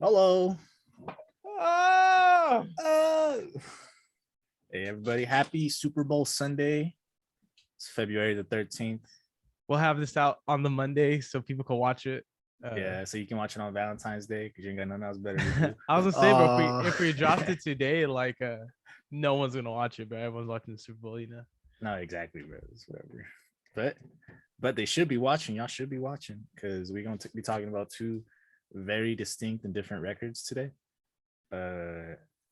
Hello. Oh, Hey, everybody. Happy Super Bowl Sunday. It's February the 13th. we'll have this out on the Monday so people can watch it. Yeah, so you can watch it on Valentine's Day because you ain't got nothing else better to do. I was gonna say, but if we dropped it today, no one's gonna watch it, but everyone's watching the Super Bowl, No, exactly, bro. It's whatever. But they should be watching. Y'all should be watching because we're going to be talking about two very distinct and different records today.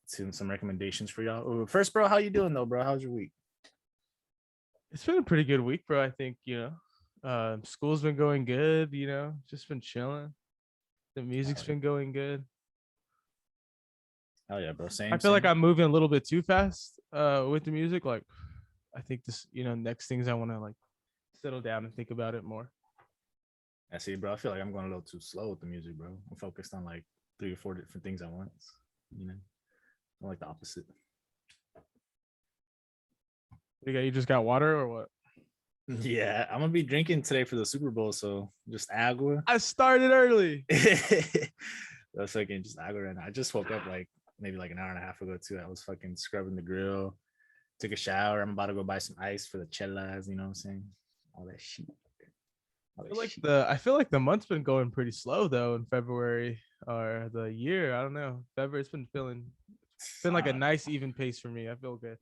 Some recommendations for y'all. First, bro, how you doing though, bro? How's your week? It's been a pretty good week, bro. I think school's been going good. Just been chilling. The music's been going good. Oh yeah, bro. Same. I feel like I'm moving a little bit too fast with the music. Like, I think this, next things I want to settle down and think about it more. I see, bro. I feel like I'm going a little too slow with the music, bro. I'm focused on like 3 or 4 different things at once. I'm like the opposite. You just got water or what? Yeah, I'm gonna be drinking today for the Super Bowl, so just agua. I started early. That's fucking just agua right now. I just woke up maybe an hour and a half ago too. I was fucking scrubbing the grill, took a shower. I'm about to go buy some ice for the chelas. You know what I'm saying? All that shit. I feel like the month's been going pretty slow though in February or the year. I don't know. February, it's been like a nice even pace for me. I feel good.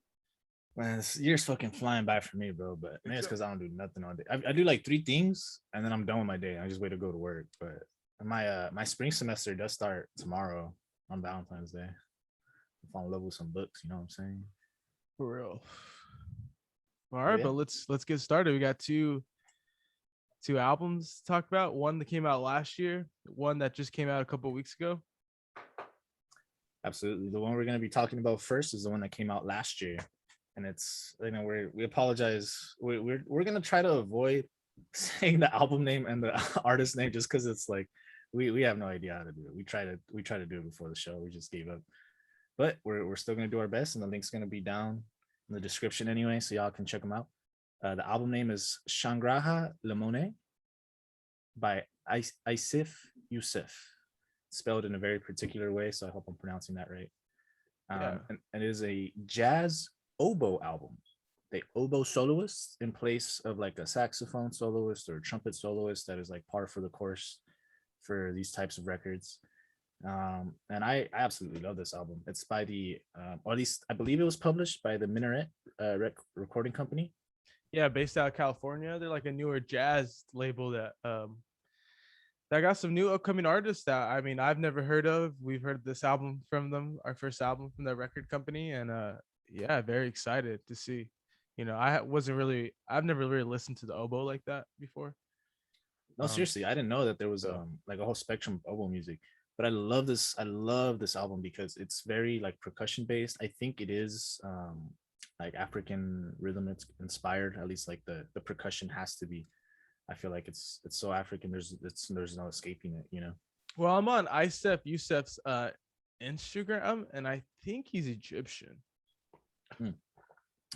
Man, this year's fucking flying by for me, bro. But maybe it's because I don't do nothing all day. I do like 3 things and then I'm done with my day. I just wait to go to work. But my spring semester does start tomorrow on Valentine's Day. I'm falling in love with some books, you know what I'm saying? For real. All right, but let's get started. We got two albums to talk about. One that came out last year, one that just came out a couple of weeks ago. Absolutely. The one we're going to be talking about first is the one that came out last year. And it's, we apologize. We're going to try to avoid saying the album name and the artist name just because it's like we have no idea how to do it. We try to do it before the show. We just gave up. But we're still going to do our best, and the link's going to be down in the description anyway, so y'all can check them out. The album name is Shangraha Lemone by i-sef, u-sef, spelled in a very particular way, so I hope I'm pronouncing that right. And it is a jazz oboe album. They oboe soloists in place of like a saxophone soloist or a trumpet soloist that is like par for the course for these types of records. And I absolutely love this album. It's by or at least I believe it was published by the Minaret recording company. Yeah, based out of California. They're like a newer jazz label that got some new upcoming artists that I've never heard of. We've heard this album from them, our first album from their record company, and very excited to see. I've never really listened to the oboe like that before. No, seriously, I didn't know that there was like a whole spectrum of oboe music. But I love this album because it's very like percussion based. I think it is like African rhythm inspired, at least like the percussion has to be. I feel like it's so African. There's no escaping it, Well, I'm on i-sef, u-sef's Instagram, and I think he's Egyptian. There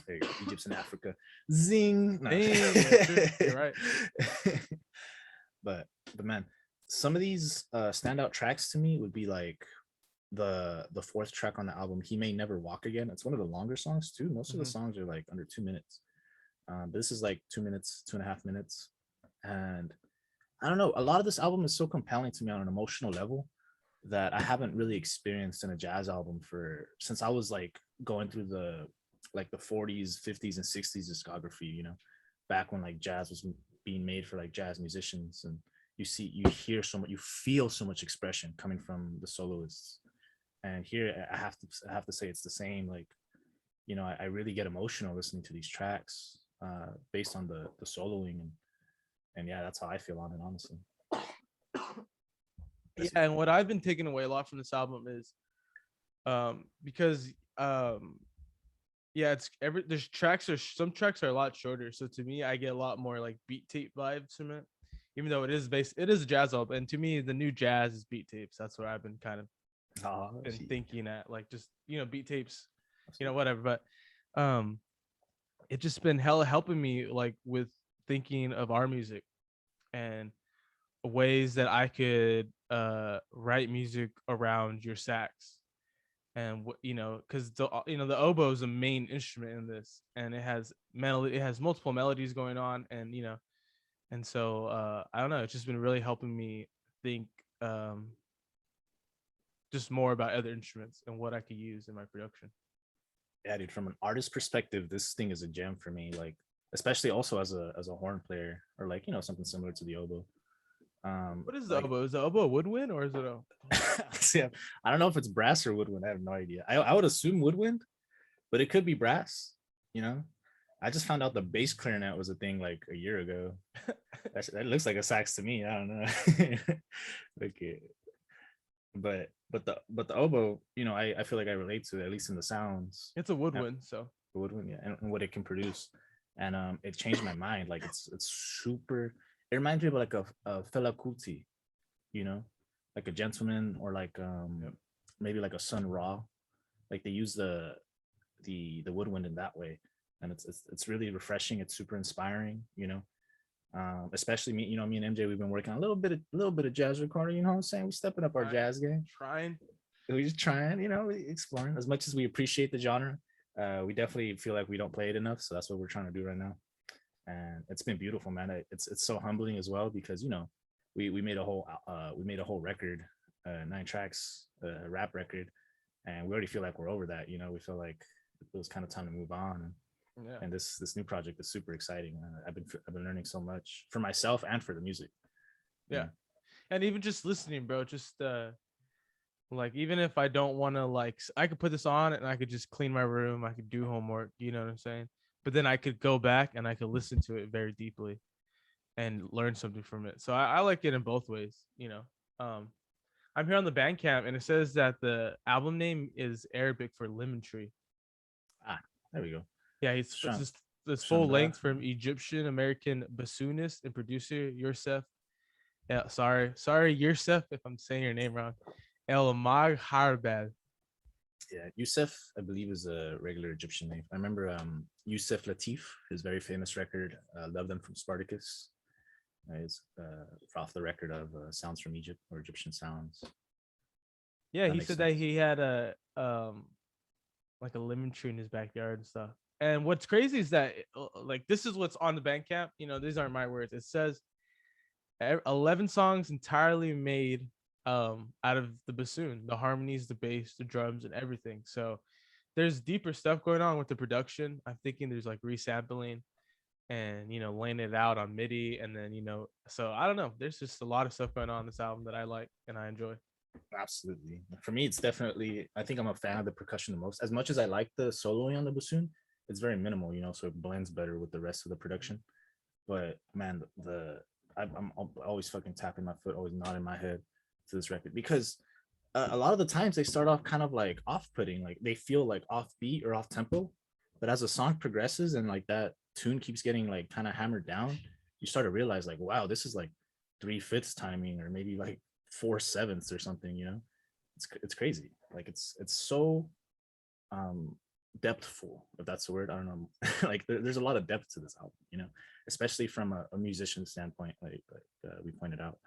you go. Egypt's in Africa. Zing. No. You're right. But man, some of these standout tracks to me would be like the 4th track on the album, He May Never Walk Again. It's one of the longer songs too. Most of the songs are like under 2 minutes. But this is like 2 minutes, 2.5 minutes. And I don't know, a lot of this album is so compelling to me on an emotional level that I haven't really experienced in a jazz album since I was like going through the 40s, 50s, and 60s discography, back when like jazz was being made for like jazz musicians, and you hear so much, you feel so much expression coming from the soloists. And here I have to say it's the same. Like, I really get emotional listening to these tracks based on the soloing, and yeah, that's how I feel on it, honestly. Yeah, and what I've been taking away a lot from this album is because there's some tracks are a lot shorter, so to me I get a lot more like beat tape vibes from it, even though it is a jazz album, and to me the new jazz is beat tapes. That's what I've been kind of thinking at, like, just beat tapes, whatever. But it just been hella helping me like with thinking of our music and ways that I could write music around your sax. And what, because the oboe is the main instrument in this, and it has multiple melodies going on, and so I don't know, it's just been really helping me think um just more about other instruments and what I could use in my production. Yeah, dude, from an artist perspective, this thing is a gem for me. Like, especially also as a horn player, or like, something similar to the oboe. What is the Like, oboe? Is the oboe a woodwind, or is it a see, I don't know if it's brass or woodwind. I have no idea. I would assume woodwind, but it could be brass. You know, I just found out the bass clarinet was a thing like a year ago. That looks like a sax to me. I don't know. Okay, but the oboe, I feel like I relate to it, at least in the sounds. it's a woodwind, so The woodwind, yeah, and what it can produce, and it changed my mind. Like it's super. It reminds me of like a Fela Kuti, you know, like a gentleman, or like maybe like a Sun Ra. Like they use the woodwind in that way, and it's really refreshing. It's super inspiring, especially me. Me and MJ, we've been working on a little bit of jazz recording. You know what I'm saying? We're stepping up our jazz game. trying. We're just trying, exploring. As much as we appreciate the genre, we definitely feel like we don't play it enough. So that's what we're trying to do right now, and it's been beautiful, man. It's so humbling as well, because we made a whole record, 9 tracks, a rap record, and we already feel like we're over that. We feel like it was kind of time to move on. Yeah. And this new project is super exciting. I've been learning so much for myself and for the music. Yeah. And even just listening, bro, just like, even if I don't want to, like, I could put this on and I could just clean my room, I could do homework, you know what I'm saying? But then I could go back and I could listen to it very deeply and learn something from it. So I like it in both ways. I'm here on the Bandcamp, and it says that the album name is Arabic for lemon tree. There we go. Yeah, it's just this full length from Egyptian American bassoonist and producer u-sef. Yeah, sorry, u-sef, if I'm saying your name wrong. El Magharbal. Yeah, u-sef, I believe, is a regular Egyptian name. I remember u-sef Latif, his very famous record, Love Them from Spartacus. It's off the record of Sounds from Egypt, or Egyptian Sounds. Yeah, he said that he had a like a lemon tree in his backyard and stuff. And what's crazy is that, like, this is what's on the Bandcamp. These aren't my words. It says 11 songs entirely made out of the bassoon, the harmonies, the bass, the drums, and everything. So there's deeper stuff going on with the production. I'm thinking there's like resampling and laying it out on MIDI, and then so I don't know. There's just a lot of stuff going on in this album that I like and I enjoy. Absolutely. For me, it's definitely, I think I'm a fan of the percussion the most. As much as I like the soloing on the bassoon, it's very minimal, so it blends better with the rest of the production. But man, I'm always fucking tapping my foot, always nodding my head to this record, because a lot of the times they start off kind of like off-putting, like they feel like off-beat or off-tempo, but as the song progresses and like that tune keeps getting like kind of hammered down, you start to realize like, wow, this is like 3/5 timing, or maybe like 4/7 or something. It's crazy. Like it's so depthful, if that's the word. I don't know. Like there's a lot of depth to this album, especially from a musician standpoint, like we pointed out.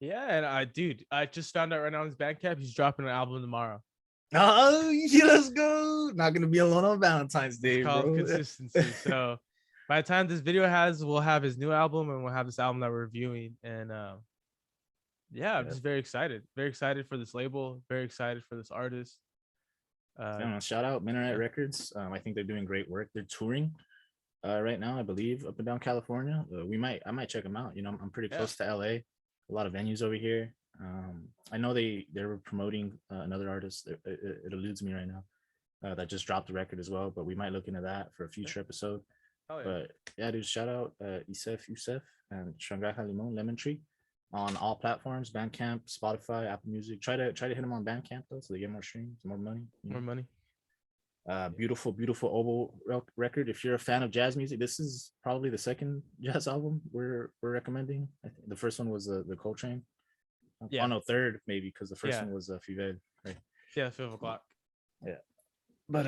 Yeah, and I just found out right now on his Bandcamp he's dropping an album tomorrow. Oh yeah, let's go. Not gonna be alone on Valentine's Day, bro. Consistency. So by the time this video we'll have his new album, and we'll have this album that we're reviewing. And I'm just very excited for this label, very excited for this artist. Shout out Minaret Records. I think they're doing great work. They're touring right now, I believe, up and down California. I might check them out. I'm pretty close to LA. A lot of venues over here. I know they were promoting another artist. It eludes me right now. That just dropped the record as well, but we might look into that for a future episode. But yeah, dude, shout out i-sef, u-sef, and Shangaha Limon, Lemon Tree, on all platforms: Bandcamp, Spotify, Apple Music. Try to hit them on Bandcamp though, so they get more streams, more money. More money. Beautiful oboe record. If you're a fan of jazz music, this is probably the second jazz album we're recommending. I think the first one was the Coltrane. Yeah. Oh no, third maybe, because the first one was Fived, right? Yeah, 5 o'clock. Yeah. But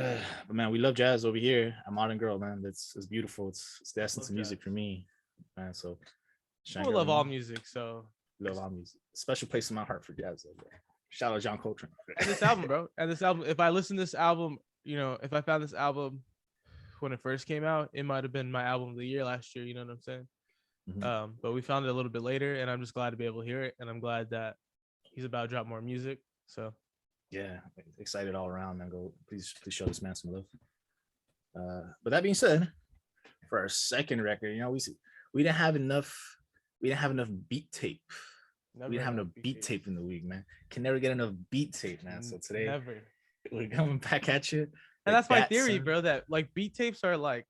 man, we love jazz over here. A Modern Girl, man. It's beautiful. It's the essence of music for me, man. So I love all music, so love our music. Special place in my heart for jazz. Though, bro. Shout out John Coltrane. And this album, bro. And this album. If I listen to this album, if I found this album when it first came out, it might have been my album of the year last year. You know what I'm saying? Mhm. But we found it a little bit later, and I'm just glad to be able to hear it. And I'm glad that he's about to drop more music. So Yeah, excited all around, man. Go, please show this man some love. But that being said, for our second record, we didn't have enough. We didn't have enough beat tape. We didn't have enough beat tape in the week, man. Can never get enough beat tape, man. So today we're coming back at you. And that's my theory, bro. That like beat tapes are like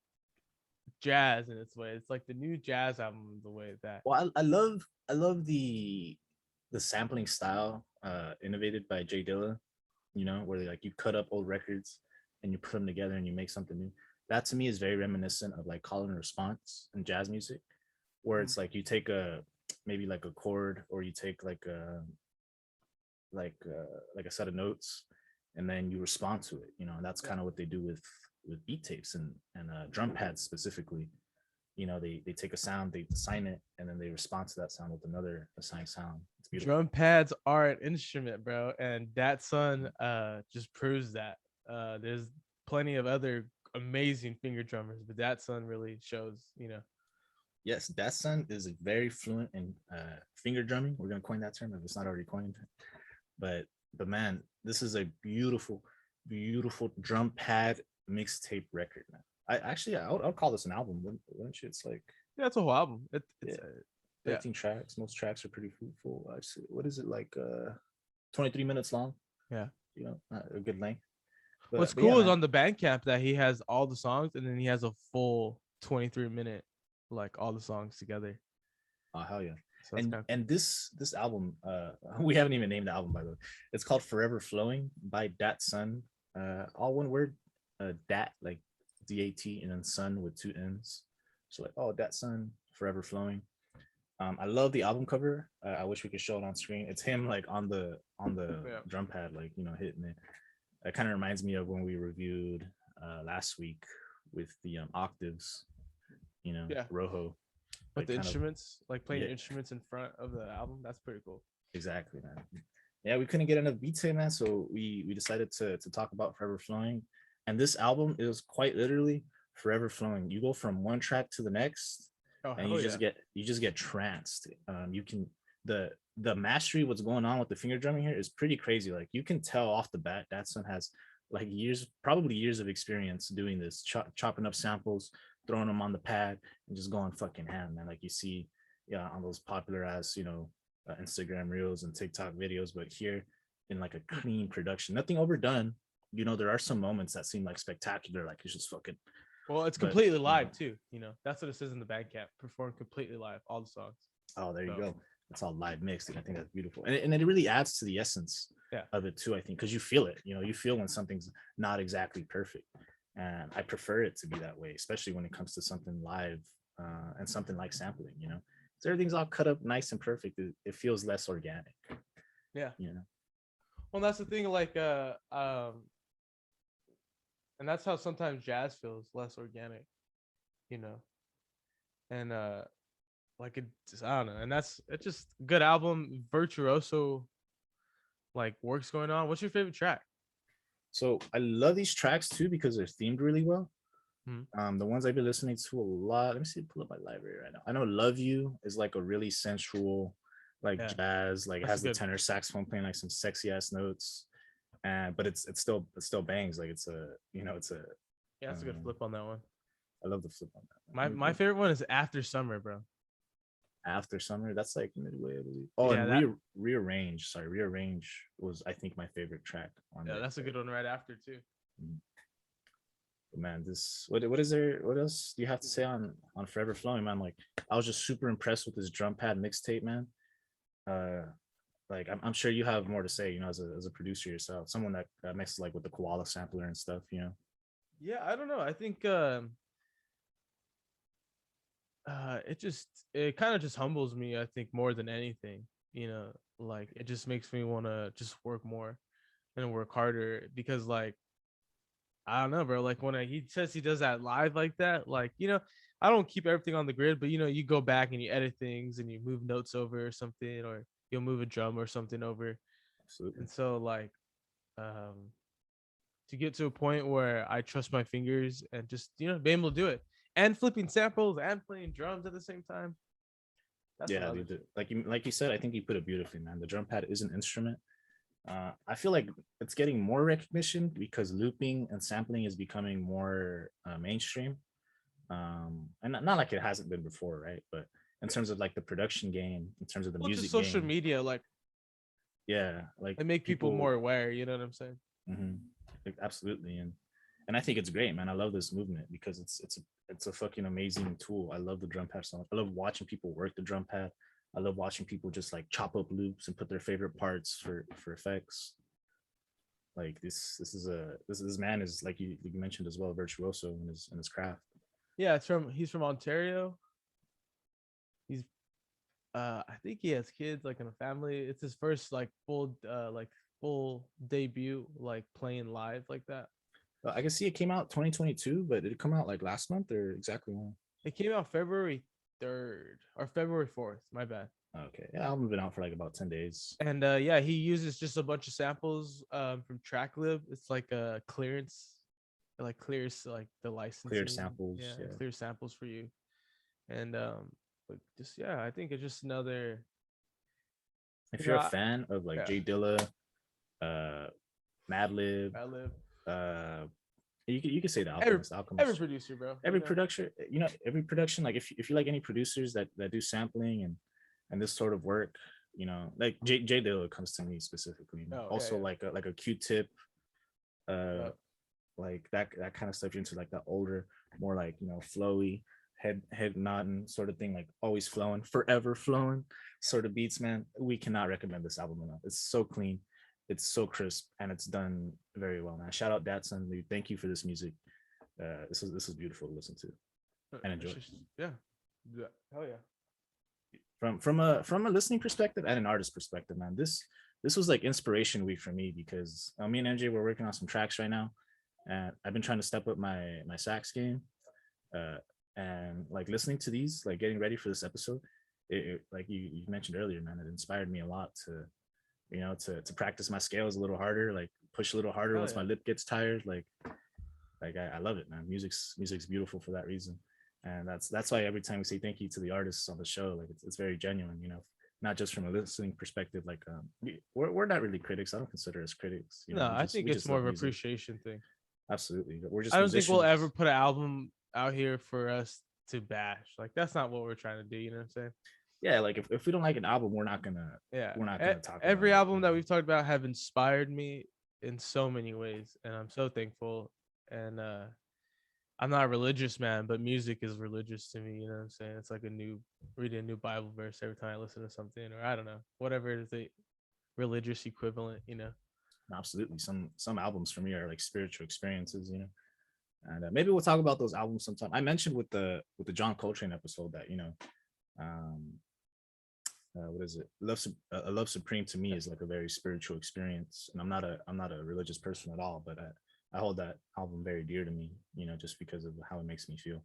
jazz in its way. It's like the new jazz album, the way that. Well, I love the sampling style innovated by Jay Dilla. Where like you cut up old records and you put them together and you make something new. That to me is very reminiscent of like call and response in jazz music, where it's like you take maybe like a chord, or you take like a set of notes, and then you respond to it. And that's kind of what they do with beat tapes and drum pads specifically. They take a sound, they assign it, and then they respond to that sound with another assigned sound. It's beautiful. Drum pads are an instrument, bro, and DATSUNN just proves that. There's plenty of other amazing finger drummers, but DATSUNN really shows. Yes, DATSUNN is very fluent in finger drumming. We're gonna coin that term if it's not already coined. But man, this is a beautiful, beautiful drum pad mixtape record, man. I'll call this an album, wouldn't you? It's like, yeah, it's a whole album. It's 13 tracks. Most tracks are pretty full. What is it, like 23 minutes long? Yeah, a good length. What's cool is on the Bandcamp that he has all the songs, and then he has a full 23-minute, like all the songs together. Oh hell yeah! So and this album, we haven't even named the album, by the way. It's called Forever Flowing by DATSUNN. All one word. Dat, like DAT, and then sun with 2 N's. So like, DATSUNN, Forever Flowing. I love the album cover. I wish we could show it on screen. It's him like on the drum pad, like hitting it. It kind of reminds me of when we reviewed last week with the octaves, Rojo. With the instruments, like playing instruments in front of the album. That's pretty cool. Exactly, man. Yeah, we couldn't get enough beats in, man. So we decided to talk about Forever Flowing. And this album is quite literally forever flowing. You go from one track to the next, and you just get tranced. You can the mastery, what's going on with the finger drumming here is pretty crazy. Like you can tell off the bat, DATSUNN has like probably years of experience doing this, chopping up samples, throwing them on the pad, and just going fucking ham, man. Like you see, on those popular ass, Instagram reels and TikTok videos, but here in like a clean production, nothing overdone. There are some moments that seem like spectacular, like it's just fucking. Well, it's completely live too. That's what it says in the Bandcamp. Performed completely live, all the songs. Oh, there you go. It's all live mixed, and I think that's beautiful, and it really adds to the essence of it too. I think because you feel it. You feel when something's not exactly perfect, and I prefer it to be that way, especially when it comes to something live and something like sampling. So everything's all cut up nice and perfect. It feels less organic. Yeah. Well, that's the thing. Like, and that's how sometimes jazz feels less organic, and like I don't know, and it's just a good album, virtuoso, like works going on. What's your favorite track? So I love these tracks too because they're themed really well. The ones I've been listening to a lot. Let me see, pull up my library right now. I know "Love You" is like a really sensual, like jazz, like it has the tenor saxophone playing like some sexy ass notes. But it's still bangs, like it's a it's a good flip on that one. I love the flip on that. My favorite one is After Summer, bro. After Summer, that's like midway, I believe. Oh, yeah, and Rearrange. Sorry, Rearrange was I think my favorite track on there. That's a good one right after too. But man, what is there? What else do you have to say on Forever Flowing, man? Like I was just super impressed with this drum pad mixtape, man. Like I'm sure you have more to say, as a producer yourself, someone that mixes like with the koala sampler and stuff, Yeah, I don't know. I think it kind of just humbles me, I think, more than anything. Like it just makes me want to just work more and work harder because, like, I don't know, bro. Like when he says he does that live like that, like I don't keep everything on the grid, but you go back and you edit things and you move notes over or something, or you'll move a drum or something over. Absolutely. And so like to get to a point where I trust my fingers and just being able to do it and flipping samples and playing drums at the same time. That's Yeah, dude, like you said, I think you put it beautifully, man. The drum pad is an instrument. I feel like it's getting more recognition because looping and sampling is becoming more mainstream. And not like it hasn't been before, right? But in terms of like the production game, in terms of the just music social game, media, like yeah, like they make people more aware. You know what I'm saying? Mhm. Like, absolutely, and I think it's great, man. I love this movement because it's a fucking amazing tool. I love the drum pad so much. I love watching people work the drum pad. I love watching people just like chop up loops and put their favorite parts for effects. Like this man is like you mentioned as well, virtuoso in his craft. Yeah, he's from Ontario. He's I think he has kids like in a family. It's his first like full debut like playing live like that. I can see it came out 2022, but did it come out like last month or exactly when? It came out February 3rd or February 4th. My bad. Okay, yeah, album's been out for like about 10 days. And yeah, he uses just a bunch of samples from TrackLib. It's like a clearance, it like clears like the licensing. Cleared samples, Yeah, clear samples for you. And but just I think it's just another. If you're a fan of like Jay Dilla, Madlib, you could say the Alchemist. Every producer, bro. Every production, every production. Like if you like any producers that do sampling and this sort of work, like Jay Dilla comes to me specifically. Also like a Q-Tip, like that kind of stuff. You're into like that older, more like flowy, head nodding sort of thing, like always flowing, forever flowing sort of beats, man. We cannot recommend this album enough. It's so clean, it's so crisp, and it's done very well, man. Shout out DATSUNN, dude. Thank you for this music. This is beautiful to listen to and enjoy. Yeah, hell yeah. From a listening perspective and an artist perspective, man, this was like inspiration week for me because me and MJ were working on some tracks right now, and I've been trying to step up my sax game, and like listening to these, like getting ready for this episode, it like you mentioned earlier, man, it inspired me a lot to to practice my scales a little harder, like push a little harder once my lip gets tired. Like I love it, man. Music's beautiful for that reason. And that's why every time we say thank you to the artists on the show, like it's very genuine, not just from a listening perspective. Like we're not really critics. I don't consider us critics. No, I think it's more of an appreciation thing. Absolutely. We're just I don't think we'll ever put an album out here for us to bash. Like that's not what we're trying to do. You know what I'm saying? Yeah, like if we don't like an album, we're not gonna talk. Every album that we've talked about have inspired me in so many ways, and I'm so thankful. And I'm not a religious man, but music is religious to me. You know what I'm saying? It's like reading a new Bible verse every time I listen to something, or I don't know, whatever it is, the religious equivalent. Absolutely. Some albums for me are like spiritual experiences. And maybe we'll talk about those albums sometime. I mentioned with the John Coltrane episode that what is it? Love Supreme to me is like a very spiritual experience, and I'm not a religious person at all, but I hold that album very dear to me, just because of how it makes me feel.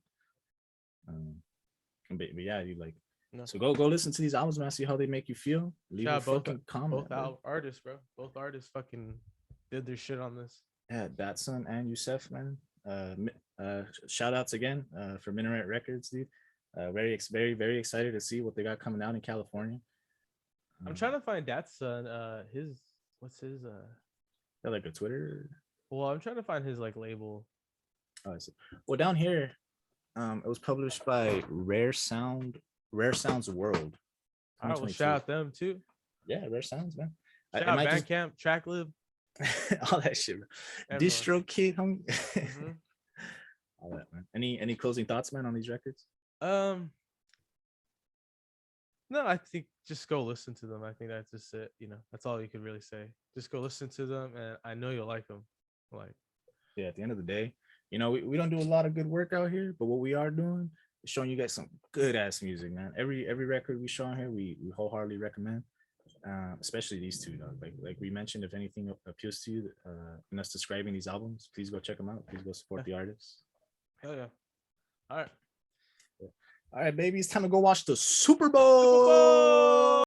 But yeah, you like. No. So go listen to these albums, man. See how they make you feel. Leave a fucking comment. Both artists, bro. Both artists fucking did their shit on this. Yeah, DATSUNN and u-sef, man. Shout outs again for Minaret Records, dude. Very very excited to see what they got coming out in California. I'm trying to find DATSUNN. What's his like a Twitter. Well, I'm trying to find his like label. Oh, I see. Well, down here, it was published by Rare Sounds World. I will shout out them too. Yeah, Rare Sounds, man. Shout out Bandcamp, TrackLib, all that shit, bro. DistroKid, homie. Mm-hmm. All that, man. Any closing thoughts, man, on these records? No, I think just go listen to them. I think that's just it. That's all you could really say. Just go listen to them, and I know you'll like them. Like, yeah, at the end of the day, we don't do a lot of good work out here, but what we are doing is showing you guys some good ass music, man. Every record we show on here, we wholeheartedly recommend. Especially these two, dog. Like we mentioned, if anything appeals to you in us describing these albums, please go check them out. Please go support the artists. Hell yeah. All right. All right, baby, it's time to go watch the Super Super Bowl.